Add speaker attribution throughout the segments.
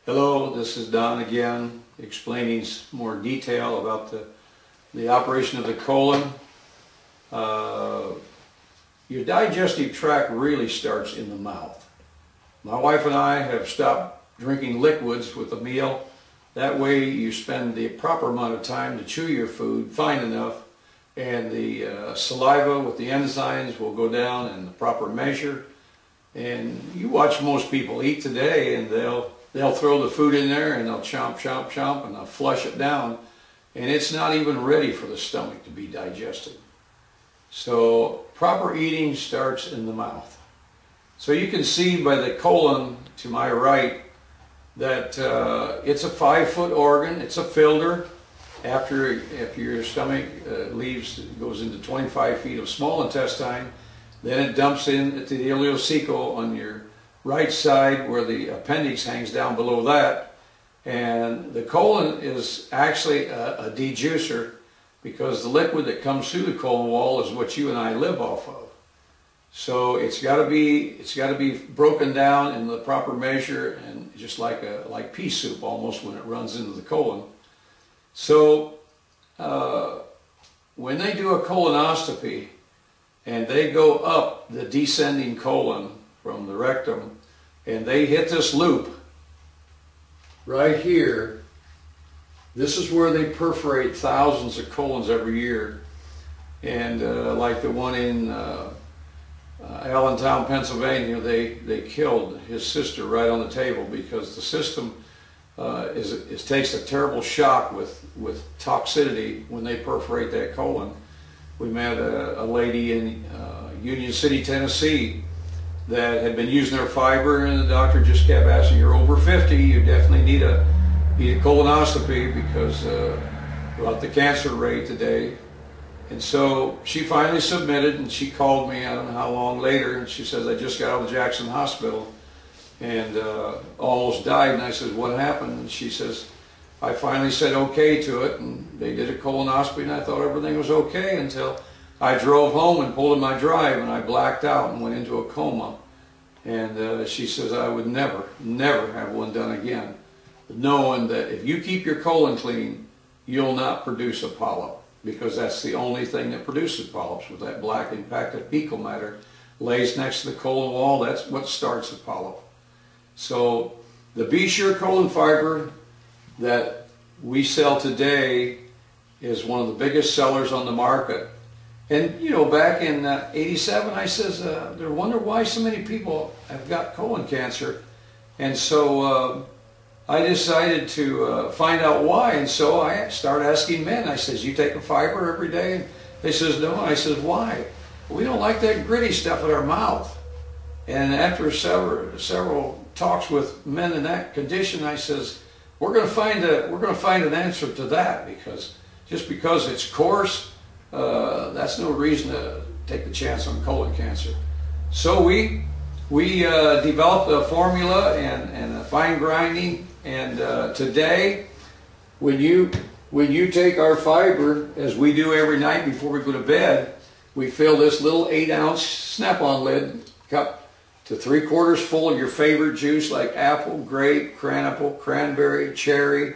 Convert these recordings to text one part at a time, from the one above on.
Speaker 1: Hello, this is Don again, explaining more detail about the operation of the colon. Your digestive tract really starts in the mouth. My wife and I have stopped drinking liquids with a meal. That way you spend the proper amount of time to chew your food fine enough, and the saliva with the enzymes will go down in the proper measure. And you watch most people eat today, and they'll throw the food in there and they'll chomp, chomp, chomp, and they'll flush it down, and it's not even ready for the stomach to be digested. So proper eating starts in the mouth. So you can see by the colon to my right that it's a 5-foot organ. It's a filter. After your stomach goes into 25 feet of small intestine, then it dumps into the ileocecal on your right side where the appendix hangs down below that. And the colon is actually a dejuicer, because the liquid that comes through the colon wall is what you and I live off of. So it's got to be broken down in the proper measure, and just like pea soup almost when it runs into the colon. So when they do a colonoscopy and they go up the descending colon from the rectum, and they hit this loop right here, this is where they perforate thousands of colons every year. And like the one in Allentown, Pennsylvania, they killed his sister right on the table, because the system takes a terrible shock with toxicity when they perforate that colon. We met a lady in Union City, Tennessee, that had been using their fiber, and the doctor just kept asking, "You're over 50, you definitely need a colonoscopy because about the cancer rate today." And so she finally submitted, and she called me, I don't know how long later, and she says, "I just got out of Jackson Hospital and almost died." And I said, "What happened?" And she says, "I finally said okay to it, and they did a colonoscopy, and I thought everything was okay until I drove home and pulled in my drive, and I blacked out and went into a coma." And she says, "I would never have one done again, knowing that if you keep your colon clean, you'll not produce a polyp, because that's the only thing that produces polyps. With that black impacted fecal matter lays next to the colon wall, that's what starts a polyp." So the Be Sure colon fiber that we sell today is one of the biggest sellers on the market. And you know, back in '87, I says, I wonder why so many people have got colon cancer. And so I decided to find out why. And so I started asking men. I says, "You take a fiber every day?" And they says, "No." I says, "Why?" "We don't like that gritty stuff in our mouth." And after several talks with men in that condition, I says, we're going to find an answer to that, because just because it's coarse, that's no reason to take the chance on colon cancer. So we developed a formula and a fine grinding, and today, when you take our fiber, as we do every night before we go to bed, we fill this little 8-ounce snap-on lid cup to 3/4 full of your favorite juice, like apple, grape, cranapple, cranberry, cherry,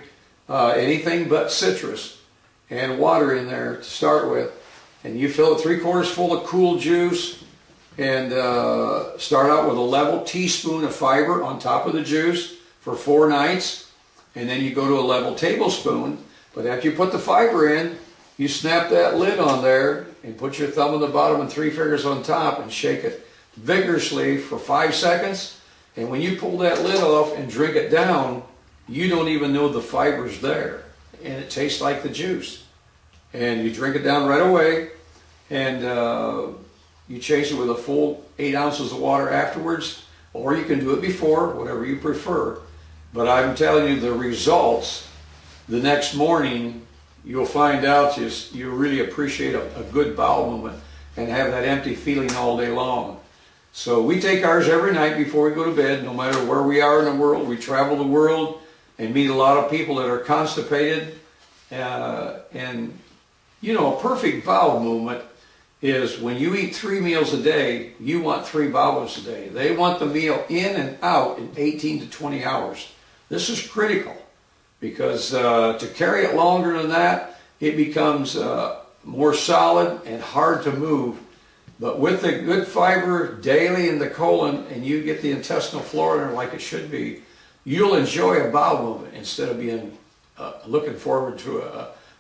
Speaker 1: anything but citrus, and water in there to start with. And you fill it 3/4 full of cool juice, and start out with a level teaspoon of fiber on top of the juice for 4 nights, and then you go to a level tablespoon. But after you put the fiber in, you snap that lid on there and put your thumb on the bottom and 3 fingers on top and shake it vigorously for 5 seconds. And when you pull that lid off and drink it down, you don't even know the fiber's there, and it tastes like the juice. And you drink it down right away, and you chase it with a full 8 ounces of water afterwards, or you can do it before, whatever you prefer. But I'm telling you, the results the next morning, you'll find out you really appreciate a good bowel movement and have that empty feeling all day long. So we take ours every night before we go to bed, no matter where we are in the world. We travel the world and meet a lot of people that are constipated. And you know, a perfect bowel movement is when you eat 3 meals a day, you want 3 bowels a day. They want the meal in and out in 18 to 20 hours. This is critical because to carry it longer than that, it becomes more solid and hard to move. But with the good fiber daily in the colon, and you get the intestinal flora in there like it should be, you'll enjoy a bowel movement instead of being looking forward to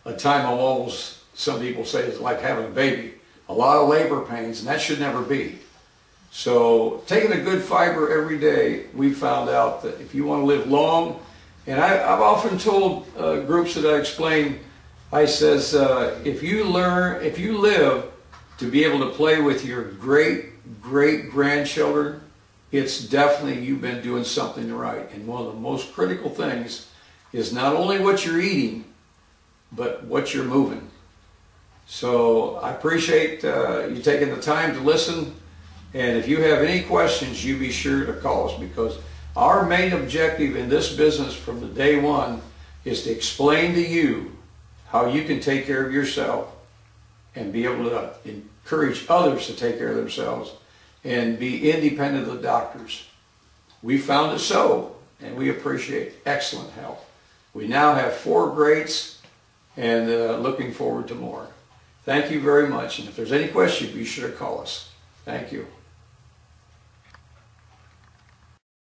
Speaker 1: a time of almost, some people say it's like having a baby. A lot of labor pains, and that should never be. So taking a good fiber every day, we found out that if you want to live long, and I've often told groups that I explain, I says, if you live to be able to play with your great-great-grandchildren, it's definitely you've been doing something right. And one of the most critical things is not only what you're eating, but what you're moving. So I appreciate you taking the time to listen. And if you have any questions, you be sure to call us, because our main objective in this business from the day one is to explain to you how you can take care of yourself and be able to encourage others to take care of themselves and be independent of the doctors. We found it so, and we appreciate excellent help. We now have 4 greats, and looking forward to more. Thank you very much, and if there's any question, be sure to call us. Thank you.